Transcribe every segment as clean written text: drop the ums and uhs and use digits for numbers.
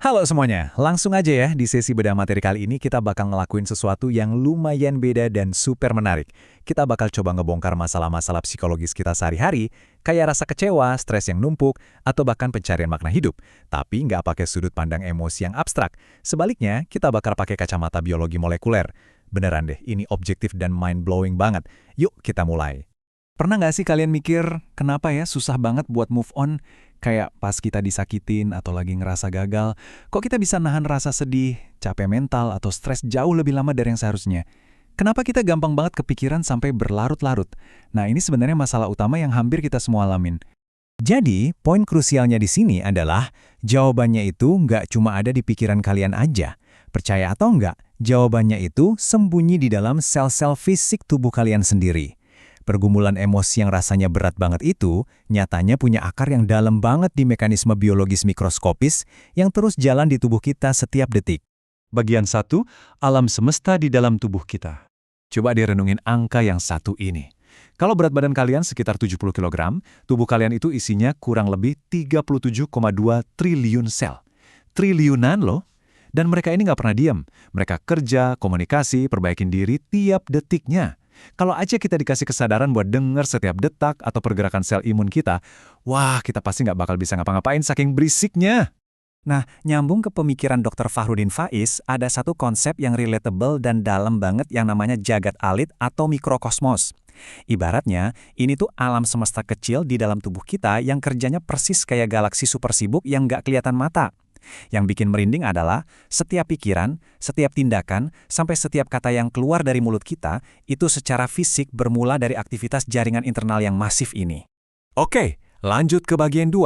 Halo semuanya, langsung aja ya di sesi bedah materi kali ini kita bakal ngelakuin sesuatu yang lumayan beda dan super menarik. Kita bakal coba ngebongkar masalah-masalah psikologis kita sehari-hari, kayak rasa kecewa, stres yang numpuk, atau bahkan pencarian makna hidup. Tapi nggak pakai sudut pandang emosi yang abstrak. Sebaliknya, kita bakal pakai kacamata biologi molekuler. Beneran deh, ini objektif dan mind-blowing banget. Yuk kita mulai. Pernah nggak sih kalian mikir, kenapa ya susah banget buat move on? Kayak pas kita disakitin atau lagi ngerasa gagal, kok kita bisa nahan rasa sedih, capek mental, atau stres jauh lebih lama dari yang seharusnya? Kenapa kita gampang banget kepikiran sampai berlarut-larut? Nah, ini sebenarnya masalah utama yang hampir kita semua alamin. Jadi, poin krusialnya di sini adalah, jawabannya itu nggak cuma ada di pikiran kalian aja. Percaya atau nggak, jawabannya itu sembunyi di dalam sel-sel fisik tubuh kalian sendiri. Pergumulan emosi yang rasanya berat banget itu, nyatanya punya akar yang dalam banget di mekanisme biologis mikroskopis yang terus jalan di tubuh kita setiap detik. Bagian 1, alam semesta di dalam tubuh kita. Coba direnungin angka yang satu ini. Kalau berat badan kalian sekitar 70 kg, tubuh kalian itu isinya kurang lebih 37,2 triliun sel. Triliunan loh. Dan mereka ini nggak pernah diam. Mereka kerja, komunikasi, perbaikin diri tiap detiknya. Kalau aja kita dikasih kesadaran buat denger setiap detak atau pergerakan sel imun kita, wah, kita pasti nggak bakal bisa ngapa-ngapain saking berisiknya. Nah, nyambung ke pemikiran Dr. Fahruddin Faiz, ada satu konsep yang relatable dan dalam banget yang namanya jagat alit atau mikrokosmos. Ibaratnya, ini tuh alam semesta kecil di dalam tubuh kita yang kerjanya persis kayak galaksi super sibuk yang nggak kelihatan mata. Yang bikin merinding adalah setiap pikiran, setiap tindakan, sampai setiap kata yang keluar dari mulut kita itu secara fisik bermula dari aktivitas jaringan internal yang masif ini. Oke, lanjut ke bagian 2,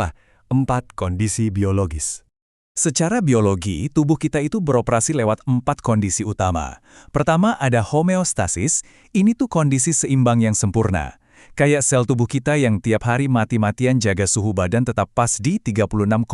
4 kondisi biologis. Secara biologi, tubuh kita itu beroperasi lewat 4 kondisi utama. Pertama ada homeostasis, ini tuh kondisi seimbang yang sempurna. Kayak sel tubuh kita yang tiap hari mati-matian jaga suhu badan tetap pas di 36,5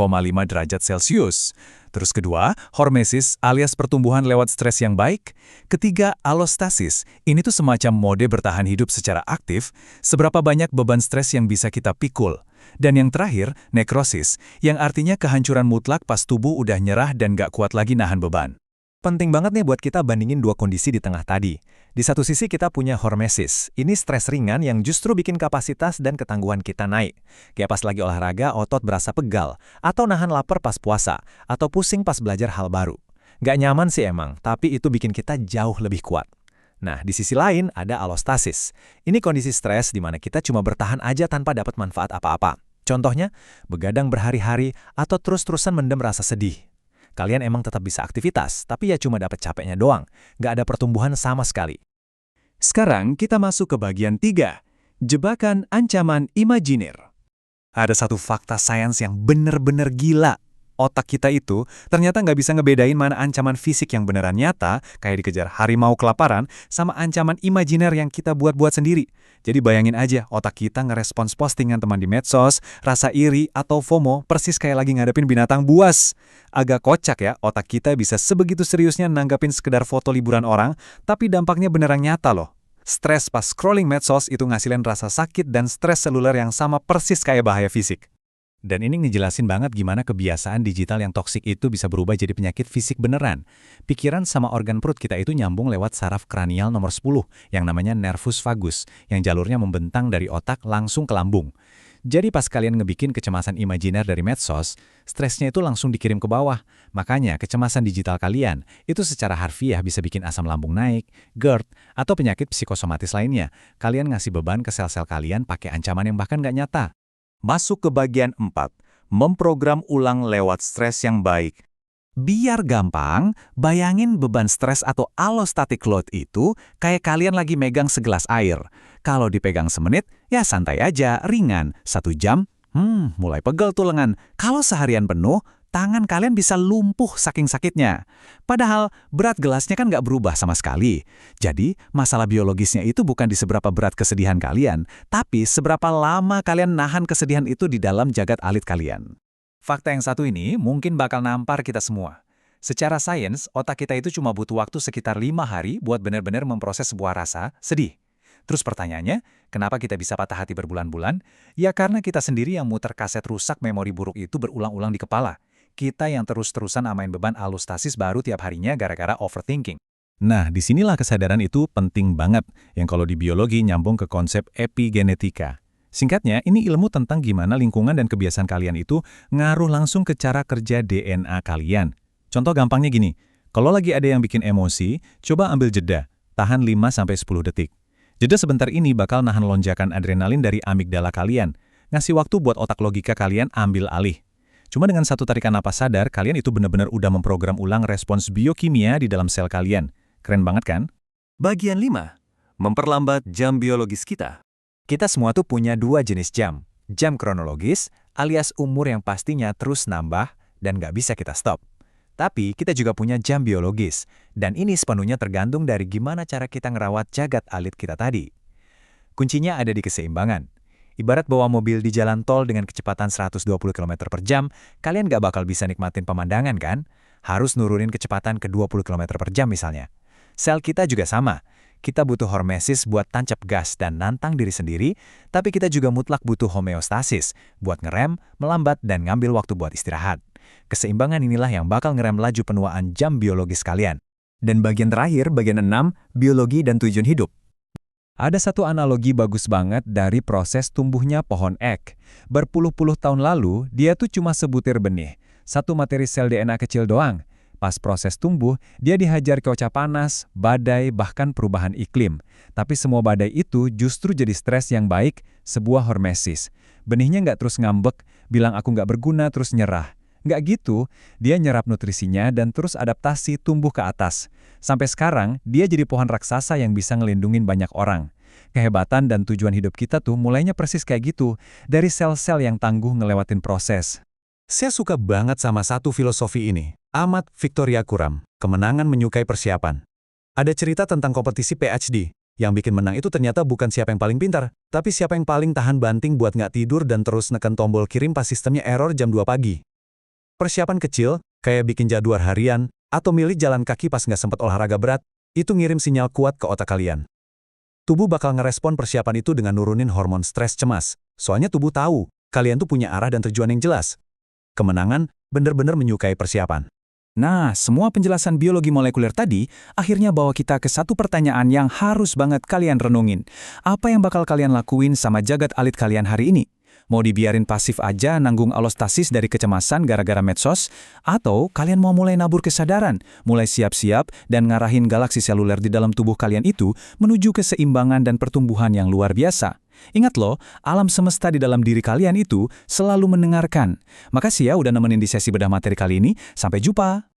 derajat Celcius. Terus kedua, hormesis alias pertumbuhan lewat stres yang baik. Ketiga, alostasis. Ini tuh semacam mode bertahan hidup secara aktif, seberapa banyak beban stres yang bisa kita pikul. Dan yang terakhir, nekrosis, yang artinya kehancuran mutlak pas tubuh udah nyerah dan gak kuat lagi nahan beban. Penting banget nih buat kita bandingin dua kondisi di tengah tadi. Di satu sisi kita punya hormesis. Ini stres ringan yang justru bikin kapasitas dan ketangguhan kita naik. Kayak pas lagi olahraga, otot berasa pegal. Atau nahan lapar pas puasa. Atau pusing pas belajar hal baru. Gak nyaman sih emang, tapi itu bikin kita jauh lebih kuat. Nah, di sisi lain ada alostasis. Ini kondisi stres di mana kita cuma bertahan aja tanpa dapat manfaat apa-apa. Contohnya, begadang berhari-hari atau terus-terusan mendem rasa sedih. Kalian emang tetap bisa aktivitas, tapi ya cuma dapat capeknya doang. Nggak ada pertumbuhan sama sekali. Sekarang kita masuk ke bagian 3. Jebakan ancaman imajiner. Ada satu fakta sains yang bener-bener gila. Otak kita itu ternyata nggak bisa ngebedain mana ancaman fisik yang beneran nyata, kayak dikejar harimau kelaparan, sama ancaman imajiner yang kita buat-buat sendiri. Jadi bayangin aja, otak kita ngerespons postingan teman di medsos, rasa iri atau FOMO, persis kayak lagi ngadepin binatang buas. Agak kocak ya, otak kita bisa sebegitu seriusnya nanggapin sekedar foto liburan orang, tapi dampaknya beneran nyata loh. Stres pas scrolling medsos itu ngasilin rasa sakit dan stres seluler yang sama persis kayak bahaya fisik. Dan ini ngejelasin banget gimana kebiasaan digital yang toksik itu bisa berubah jadi penyakit fisik beneran. Pikiran sama organ perut kita itu nyambung lewat saraf kranial nomor 10, yang namanya nervus vagus, yang jalurnya membentang dari otak langsung ke lambung. Jadi pas kalian ngebikin kecemasan imajiner dari medsos, stresnya itu langsung dikirim ke bawah. Makanya kecemasan digital kalian itu secara harfiah bisa bikin asam lambung naik, GERD, atau penyakit psikosomatis lainnya. Kalian ngasih beban ke sel-sel kalian pakai ancaman yang bahkan nggak nyata. Masuk ke bagian 4, memprogram ulang lewat stres yang baik. Biar gampang, bayangin beban stres atau allostatic load itu kayak kalian lagi megang segelas air. Kalau dipegang semenit, ya santai aja, ringan. 1 jam, mulai pegel tuh lengan. Kalau seharian penuh, tangan kalian bisa lumpuh saking sakitnya. Padahal berat gelasnya kan nggak berubah sama sekali. Jadi masalah biologisnya itu bukan di seberapa berat kesedihan kalian, tapi seberapa lama kalian nahan kesedihan itu di dalam jagat alit kalian. Fakta yang satu ini mungkin bakal nampar kita semua. Secara sains, otak kita itu cuma butuh waktu sekitar 5 hari buat benar-benar memproses sebuah rasa sedih. Terus pertanyaannya, kenapa kita bisa patah hati berbulan-bulan? Ya karena kita sendiri yang muter kaset rusak memori buruk itu berulang-ulang di kepala. Kita yang terus-terusan amain beban alostasis baru tiap harinya gara-gara overthinking. Nah, disinilah kesadaran itu penting banget, yang kalau di biologi nyambung ke konsep epigenetika. Singkatnya, ini ilmu tentang gimana lingkungan dan kebiasaan kalian itu ngaruh langsung ke cara kerja DNA kalian. Contoh gampangnya gini, kalau lagi ada yang bikin emosi, coba ambil jeda, tahan 5-10 detik. Jeda sebentar ini bakal nahan lonjakan adrenalin dari amigdala kalian, ngasih waktu buat otak logika kalian ambil alih. Cuma dengan satu tarikan napas sadar, kalian itu benar-benar udah memprogram ulang respons biokimia di dalam sel kalian. Keren banget kan? Bagian 5. Memperlambat jam biologis kita. Kita semua tuh punya 2 jenis jam. Jam kronologis, alias umur yang pastinya terus nambah dan nggak bisa kita stop. Tapi kita juga punya jam biologis, dan ini sepenuhnya tergantung dari gimana cara kita ngerawat jagat alit kita tadi. Kuncinya ada di keseimbangan. Ibarat bawa mobil di jalan tol dengan kecepatan 120 km per jam, kalian nggak bakal bisa nikmatin pemandangan kan? Harus nurunin kecepatan ke 20 km per jam misalnya. Sel kita juga sama. Kita butuh hormesis buat tancap gas dan nantang diri sendiri, tapi kita juga mutlak butuh homeostasis buat ngerem, melambat, dan ngambil waktu buat istirahat. Keseimbangan inilah yang bakal ngerem laju penuaan jam biologis kalian. Dan bagian terakhir, bagian 6, biologi dan tujuan hidup. Ada satu analogi bagus banget dari proses tumbuhnya pohon ek. Berpuluh-puluh tahun lalu, dia tuh cuma sebutir benih, satu materi sel DNA kecil doang. Pas proses tumbuh, dia dihajar cuaca panas, badai, bahkan perubahan iklim. Tapi semua badai itu justru jadi stres yang baik, sebuah hormesis. Benihnya nggak terus ngambek, bilang aku nggak berguna terus nyerah. Nggak gitu, dia nyerap nutrisinya dan terus adaptasi tumbuh ke atas. Sampai sekarang, dia jadi pohon raksasa yang bisa ngelindungin banyak orang. Kehebatan dan tujuan hidup kita tuh mulainya persis kayak gitu, dari sel-sel yang tangguh ngelewatin proses. Saya suka banget sama satu filosofi ini. Amat Victoria Kuram, kemenangan menyukai persiapan. Ada cerita tentang kompetisi PhD. Yang bikin menang itu ternyata bukan siapa yang paling pintar, tapi siapa yang paling tahan banting buat nggak tidur dan terus neken tombol kirim pas sistemnya error jam 2 pagi. Persiapan kecil, kayak bikin jadwal harian, atau milih jalan kaki pas nggak sempat olahraga berat, itu ngirim sinyal kuat ke otak kalian. Tubuh bakal ngerespon persiapan itu dengan nurunin hormon stres cemas. Soalnya tubuh tahu, kalian tuh punya arah dan tujuan yang jelas. Kemenangan, bener-bener menyukai persiapan. Nah, semua penjelasan biologi molekuler tadi akhirnya bawa kita ke satu pertanyaan yang harus banget kalian renungin. Apa yang bakal kalian lakuin sama jagat alit kalian hari ini? Mau dibiarin pasif aja nanggung alostasis dari kecemasan gara-gara medsos? Atau kalian mau mulai nabur kesadaran, mulai siap-siap dan ngarahin galaksi seluler di dalam tubuh kalian itu menuju keseimbangan dan pertumbuhan yang luar biasa? Ingat loh, alam semesta di dalam diri kalian itu selalu mendengarkan. Makasih ya udah nemenin di sesi bedah materi kali ini. Sampai jumpa!